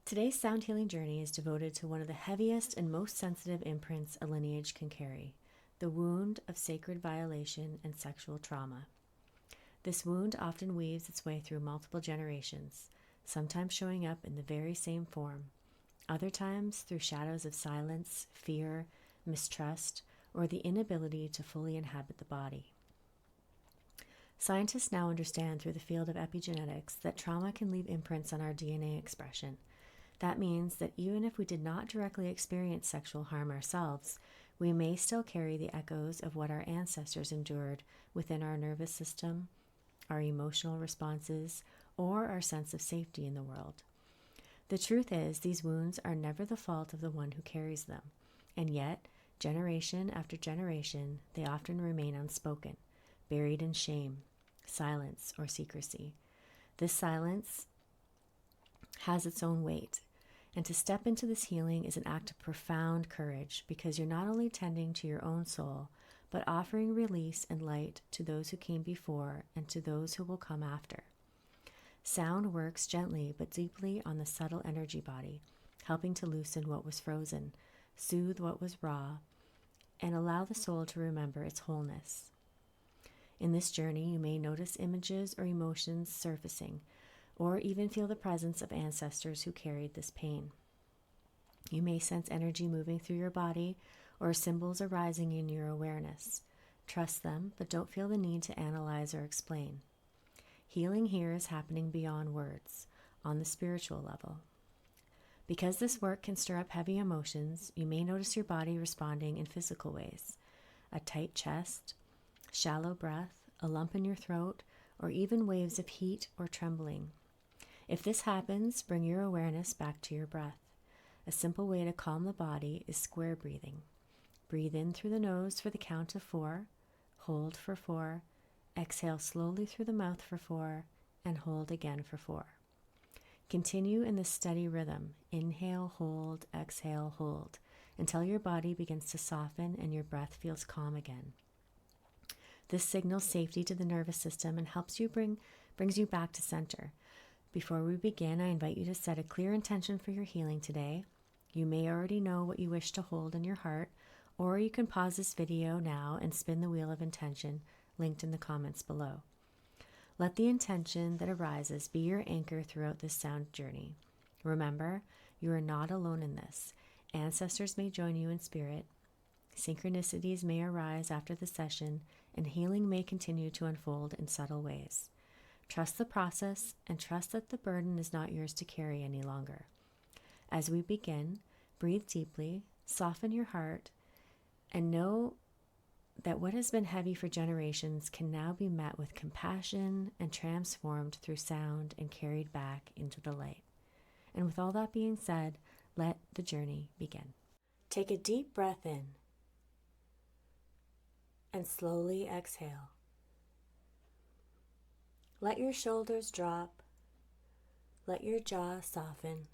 Today's sound healing journey is devoted to one of the heaviest and most sensitive imprints a lineage can carry, the wound of sacred violation and sexual trauma. This wound often weaves its way through multiple generations, sometimes showing up in the very same form, other times through shadows of silence, fear, mistrust, or the inability to fully inhabit the body. Scientists now understand through the field of epigenetics that trauma can leave imprints on our DNA expression. That means that even if we did not directly experience sexual harm ourselves, we may still carry the echoes of what our ancestors endured within our nervous system, our emotional responses, or our sense of safety in the world. The truth is, these wounds are never the fault of the one who carries them, and yet, generation after generation, they often remain unspoken, buried in shame, silence, or secrecy. This silence has its own weight. And to step into this healing is an act of profound courage, because you're not only tending to your own soul, but offering release and light to those who came before and to those who will come after. Sound works gently but deeply on the subtle energy body, helping to loosen what was frozen, soothe what was raw, and allow the soul to remember its wholeness. In this journey, you may notice images or emotions surfacing, or even feel the presence of ancestors who carried this pain. You may sense energy moving through your body or symbols arising in your awareness. Trust them, but don't feel the need to analyze or explain. Healing here is happening beyond words, on the spiritual level. Because this work can stir up heavy emotions, you may notice your body responding in physical ways. A tight chest, shallow breath, a lump in your throat, or even waves of heat or trembling. If this happens, bring your awareness back to your breath. A simple way to calm the body is square breathing. Breathe in through the nose for the count of 4, hold for 4, exhale slowly through the mouth for 4, and hold again for 4. Continue in this steady rhythm, inhale, hold, exhale, hold, until your body begins to soften and your breath feels calm again. This signals safety to the nervous system and brings you back to center. Before we begin, I invite you to set a clear intention for your healing today. You may already know what you wish to hold in your heart, or you can pause this video now and spin the wheel of intention linked in the comments below. Let the intention that arises be your anchor throughout this sound journey. Remember, you are not alone in this. Ancestors may join you in spirit. Synchronicities may arise after the session, and healing may continue to unfold in subtle ways. Trust the process and trust that the burden is not yours to carry any longer. As we begin, breathe deeply, soften your heart, and know that what has been heavy for generations can now be met with compassion and transformed through sound and carried back into the light. And with all that being said, let the journey begin. Take a deep breath in and slowly exhale. Let your shoulders drop. Let your jaw soften.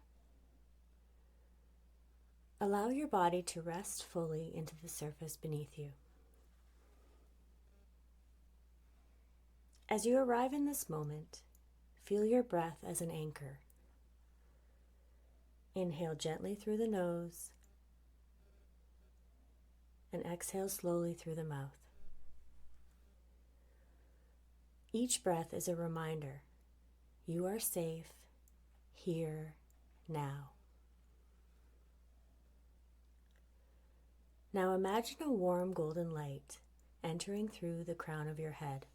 Allow your body to rest fully into the surface beneath you. As you arrive in this moment, feel your breath as an anchor. Inhale gently through the nose and exhale slowly through the mouth. Each breath is a reminder, you are safe, here, now. Now imagine a warm golden light entering through the crown of your head.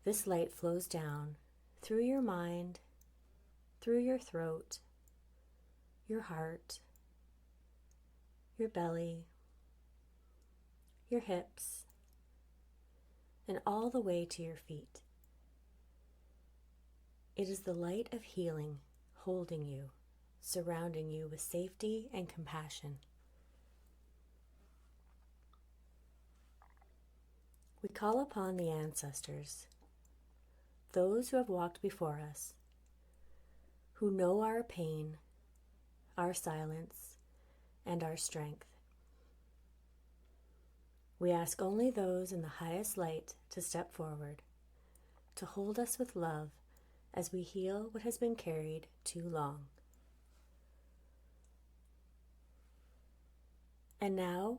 This light flows down through your mind, through your throat, your heart, your belly, your hips, and all the way to your feet. It is the light of healing holding you, surrounding you with safety and compassion. We call upon the ancestors, those who have walked before us, who know our pain, our silence, and our strength. We ask only those in the highest light to step forward, to hold us with love as we heal what has been carried too long. And now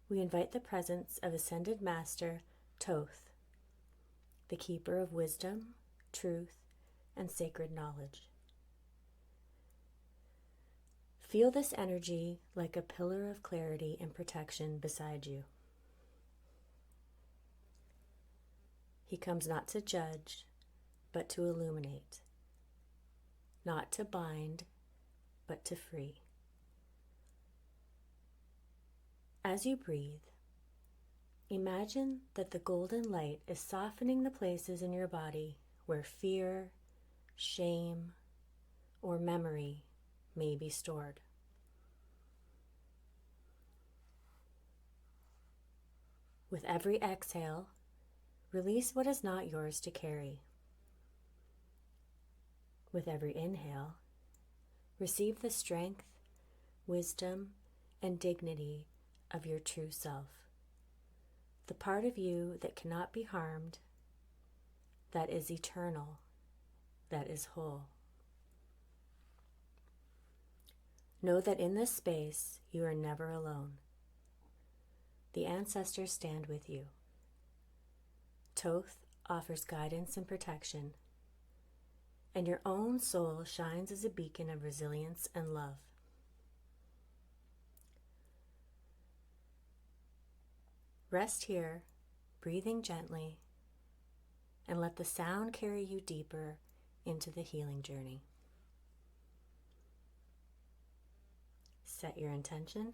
we invite the presence of Ascended Master Thoth, the keeper of wisdom, truth, and sacred knowledge. Feel this energy like a pillar of clarity and protection beside you. He comes not to judge, but to illuminate, not to bind, but to free. As you breathe, imagine that the golden light is softening the places in your body where fear, shame, or memory may be stored. With every exhale, release what is not yours to carry. With every inhale, receive the strength, wisdom, and dignity of your true self, the part of you that cannot be harmed, that is eternal, that is whole. Know that in this space you are never alone. The ancestors stand with you. Thoth offers guidance and protection, and your own soul shines as a beacon of resilience and love. Rest here, breathing gently, and let the sound carry you deeper into the healing journey. Set your intention.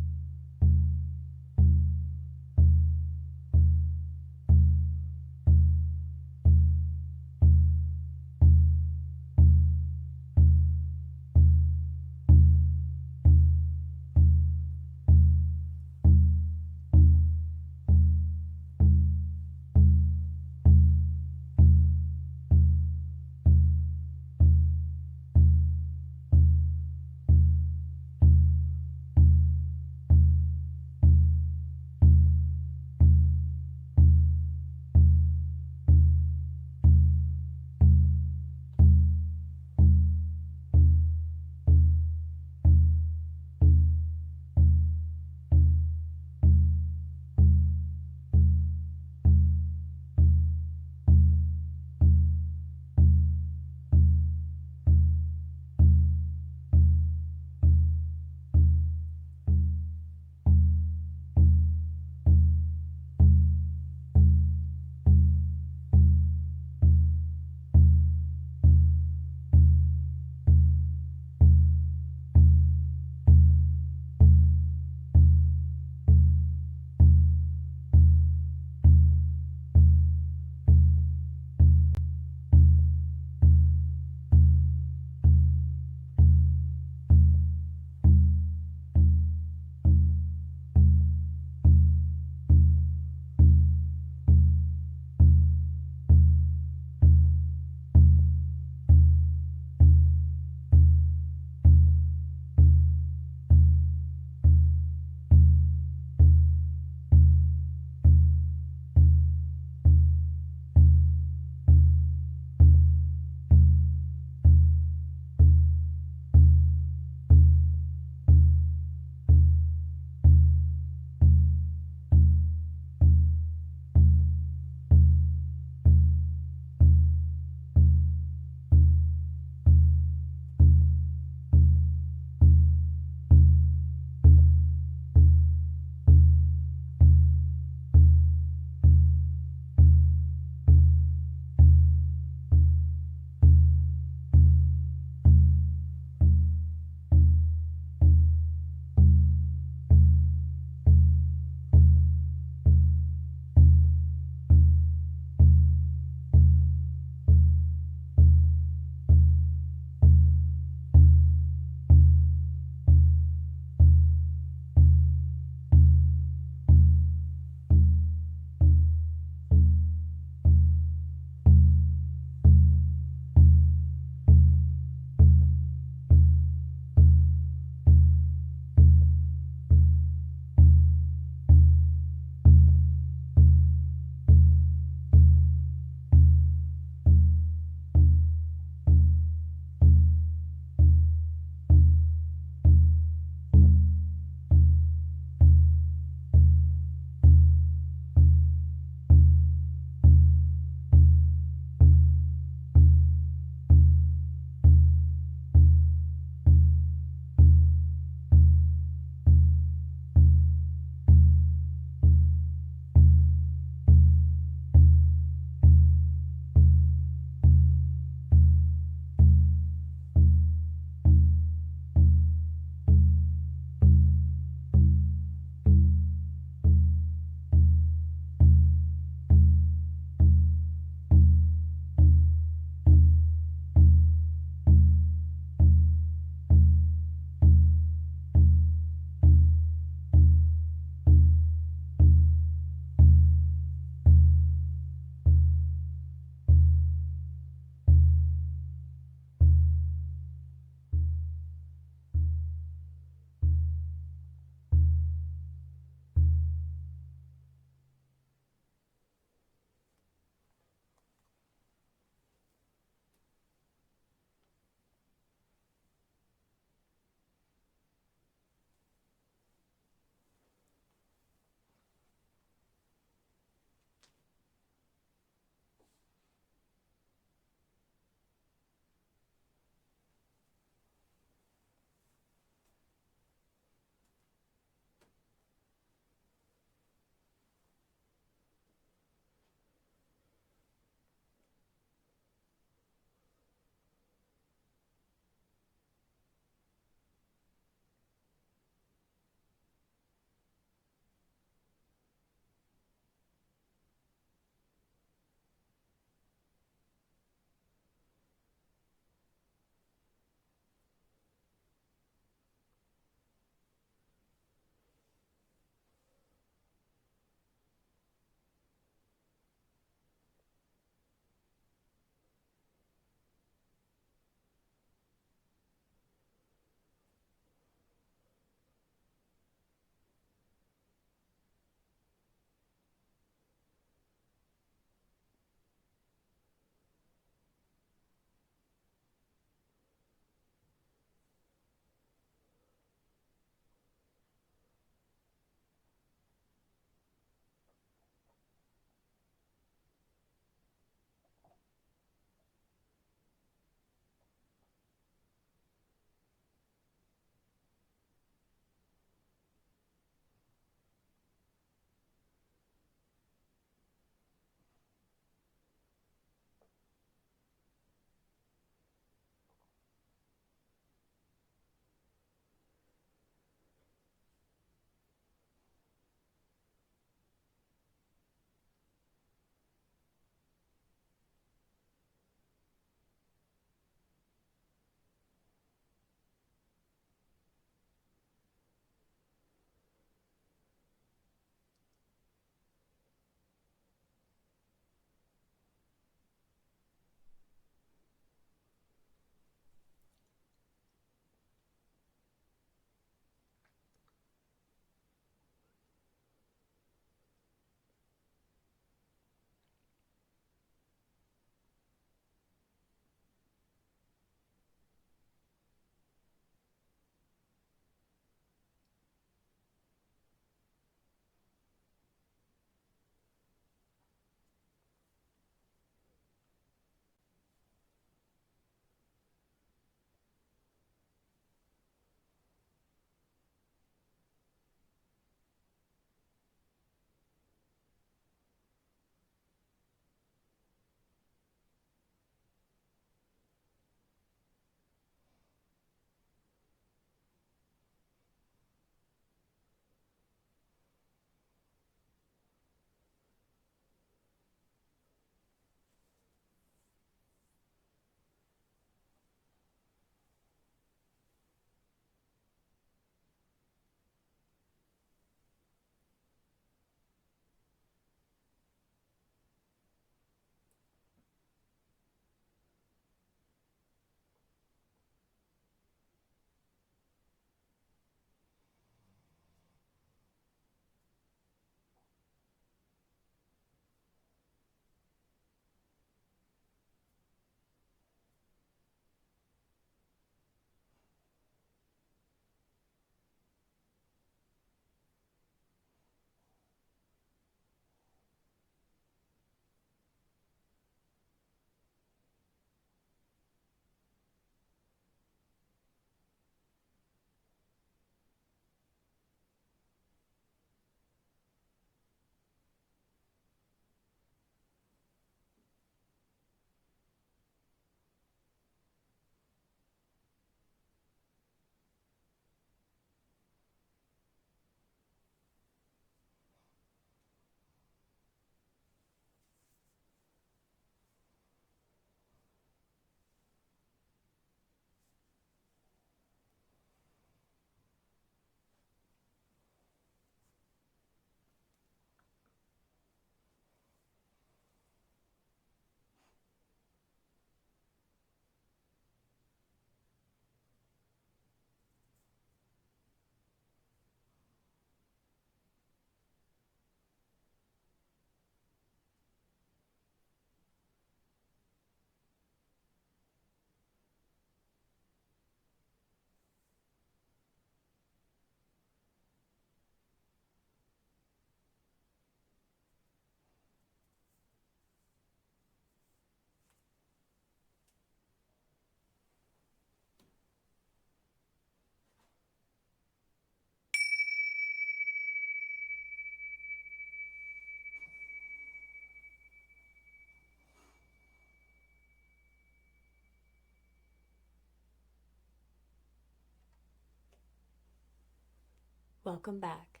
Welcome back.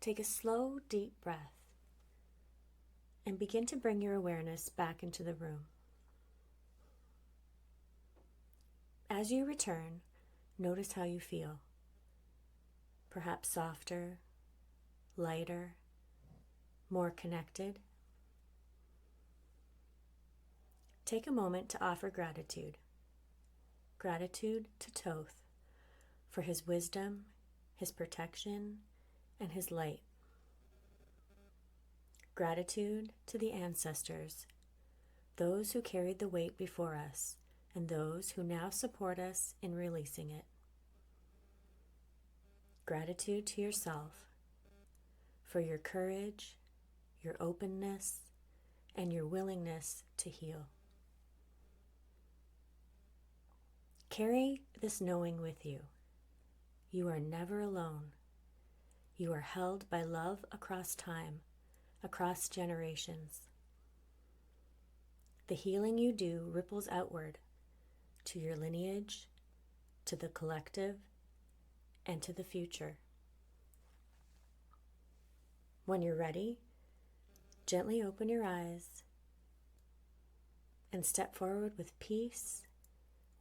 Take a slow, deep breath and begin to bring your awareness back into the room. As you return, notice how you feel. Perhaps softer, lighter, more connected. Take a moment to offer gratitude. Gratitude to Thoth for his wisdom, his protection, and his light. Gratitude to the ancestors, those who carried the weight before us, and those who now support us in releasing it. Gratitude to yourself for your courage, your openness, and your willingness to heal. Carry this knowing with you. You are never alone. You are held by love across time, across generations. The healing you do ripples outward to your lineage, to the collective, and to the future. When you're ready, gently open your eyes and step forward with peace,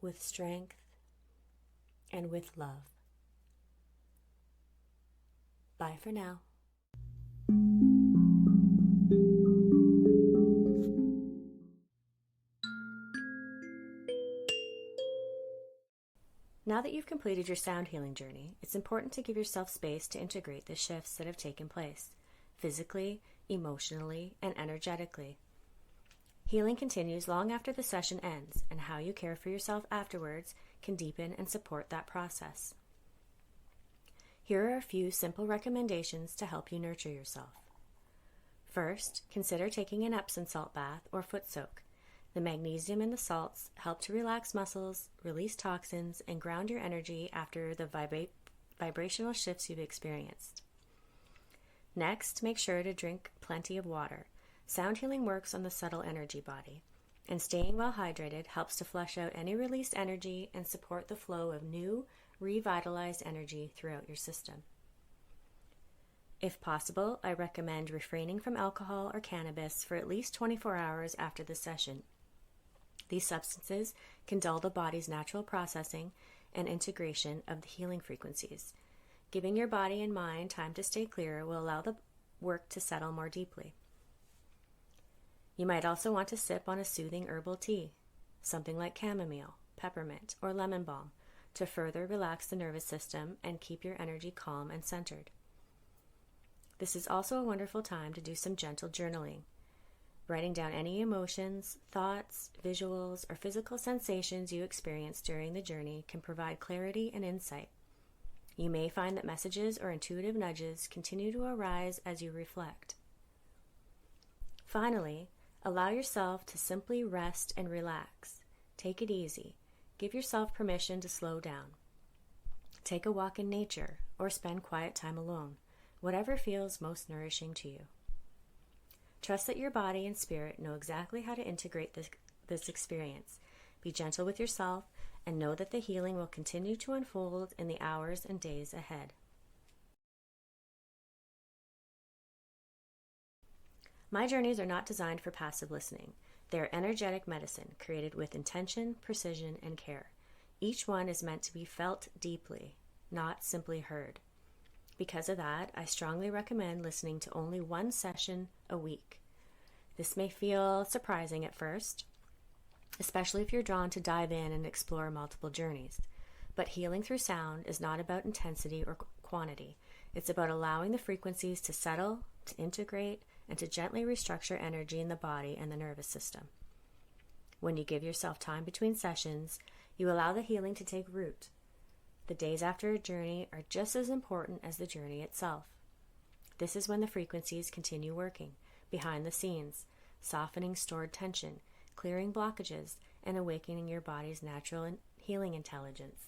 with strength, and with love. Bye for now. Now that you've completed your sound healing journey, it's important to give yourself space to integrate the shifts that have taken place, physically, emotionally, and energetically. Healing continues long after the session ends, and how you care for yourself afterwards can deepen and support that process. Here are a few simple recommendations to help you nurture yourself. First, consider taking an Epsom salt bath or foot soak. The magnesium in the salts help to relax muscles, release toxins, and ground your energy after the vibrational shifts you've experienced. Next, make sure to drink plenty of water. Sound healing works on the subtle energy body, and staying well hydrated helps to flush out any released energy and support the flow of new, revitalized energy throughout your system. If possible, I recommend refraining from alcohol or cannabis for at least 24 hours after the session. These substances can dull the body's natural processing and integration of the healing frequencies. Giving your body and mind time to stay clear will allow the work to settle more deeply. You might also want to sip on a soothing herbal tea, something like chamomile, peppermint, or lemon balm, to further relax the nervous system and keep your energy calm and centered. This is also a wonderful time to do some gentle journaling. Writing down any emotions, thoughts, visuals, or physical sensations you experience during the journey can provide clarity and insight. You may find that messages or intuitive nudges continue to arise as you reflect. Finally, allow yourself to simply rest and relax. Take it easy. Give yourself permission to slow down. Take a walk in nature or spend quiet time alone, whatever feels most nourishing to you. Trust that your body and spirit know exactly how to integrate this experience. Be gentle with yourself and know that the healing will continue to unfold in the hours and days ahead. My journeys are not designed for passive listening. They are energetic medicine created with intention, precision, and care. Each one is meant to be felt deeply, not simply heard. Because of that, I strongly recommend listening to only one session a week. This may feel surprising at first, especially if you're drawn to dive in and explore multiple journeys. But healing through sound is not about intensity or quantity. It's about allowing the frequencies to settle, to integrate, and to gently restructure energy in the body and the nervous system. When you give yourself time between sessions, you allow the healing to take root. The days after a journey are just as important as the journey itself. This is when the frequencies continue working, behind the scenes, softening stored tension, clearing blockages, and awakening your body's natural and healing intelligence.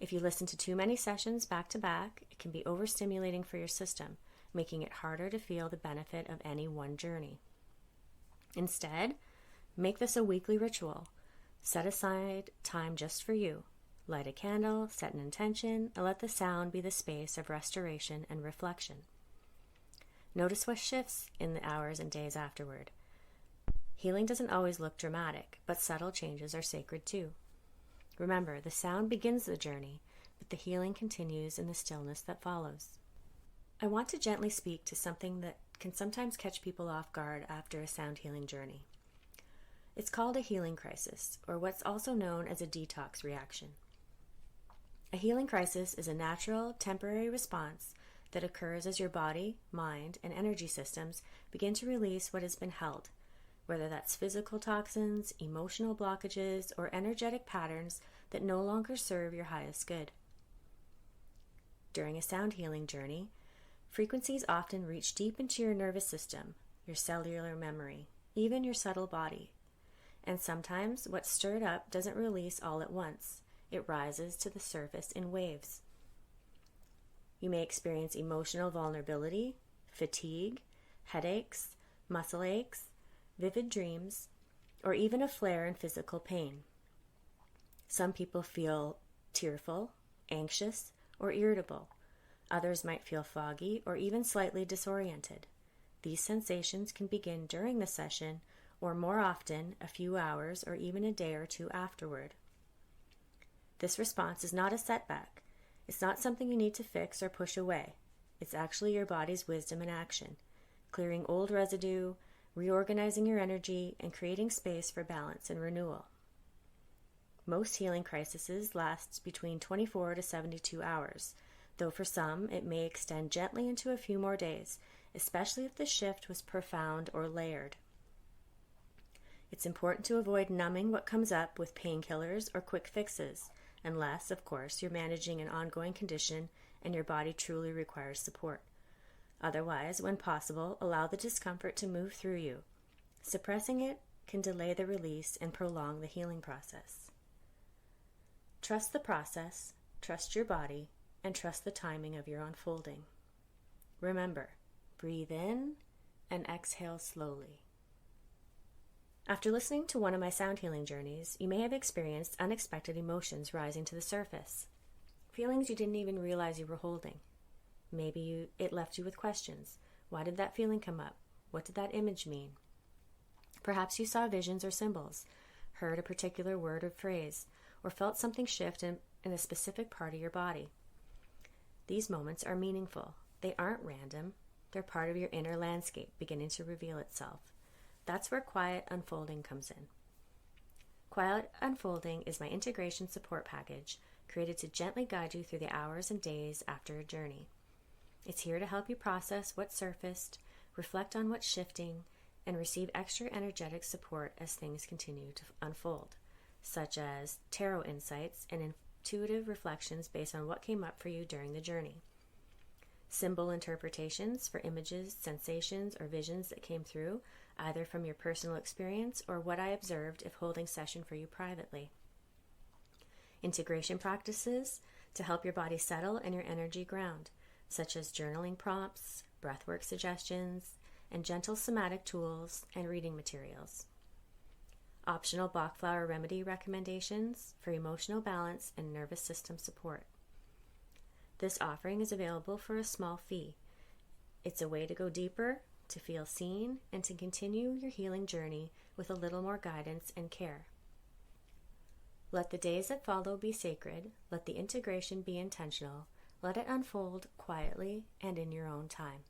If you listen to too many sessions back to back, it can be overstimulating for your system, making it harder to feel the benefit of any one journey. Instead, make this a weekly ritual. Set aside time just for you. Light a candle, set an intention, and let the sound be the space of restoration and reflection. Notice what shifts in the hours and days afterward. Healing doesn't always look dramatic, but subtle changes are sacred too. Remember, the sound begins the journey, but the healing continues in the stillness that follows. I want to gently speak to something that can sometimes catch people off guard after a sound healing journey. It's called a healing crisis, or what's also known as a detox reaction. A healing crisis is a natural, temporary response that occurs as your body, mind, and energy systems begin to release what has been held, whether that's physical toxins, emotional blockages, or energetic patterns that no longer serve your highest good. During a sound healing journey, frequencies often reach deep into your nervous system, your cellular memory, even your subtle body. And sometimes what's stirred up doesn't release all at once. It rises to the surface in waves. You may experience emotional vulnerability, fatigue, headaches, muscle aches, vivid dreams, or even a flare in physical pain. Some people feel tearful, anxious, or irritable. Others might feel foggy or even slightly disoriented. These sensations can begin during the session or more often a few hours or even a day or two afterward. This response is not a setback. It's not something you need to fix or push away. It's actually your body's wisdom in action, clearing old residue, reorganizing your energy, and creating space for balance and renewal. Most healing crises last between 24 to 72 hours, though for some it may extend gently into a few more days, especially if the shift was profound or layered. It's important to avoid numbing what comes up with painkillers or quick fixes, unless, of course, you're managing an ongoing condition and your body truly requires support. Otherwise, when possible, allow the discomfort to move through you. Suppressing it can delay the release and prolong the healing process. Trust the process, trust your body, and trust the timing of your unfolding. Remember, breathe in and exhale slowly. After listening to one of my sound healing journeys, you may have experienced unexpected emotions rising to the surface, feelings you didn't even realize you were holding. Maybe it left you with questions. Why did that feeling come up? What did that image mean? Perhaps you saw visions or symbols, heard a particular word or phrase, or felt something shift in a specific part of your body. These moments are meaningful. They aren't random. They're part of your inner landscape beginning to reveal itself. That's where Quiet Unfolding comes in. Quiet Unfolding is my integration support package created to gently guide you through the hours and days after a journey. It's here to help you process what surfaced, reflect on what's shifting, and receive extra energetic support as things continue to unfold, such as tarot insights and intuitive reflections based on what came up for you during the journey. Symbol interpretations for images, sensations, or visions that came through, either from your personal experience or what I observed if holding session for you privately. Integration practices to help your body settle and your energy ground, such as journaling prompts, breathwork suggestions, and gentle somatic tools and reading materials. Optional Bach flower remedy recommendations for emotional balance and nervous system support. This offering is available for a small fee. It's a way to go deeper, to feel seen, and to continue your healing journey with a little more guidance and care. Let the days that follow be sacred. Let the integration be intentional. Let it unfold quietly and in your own time.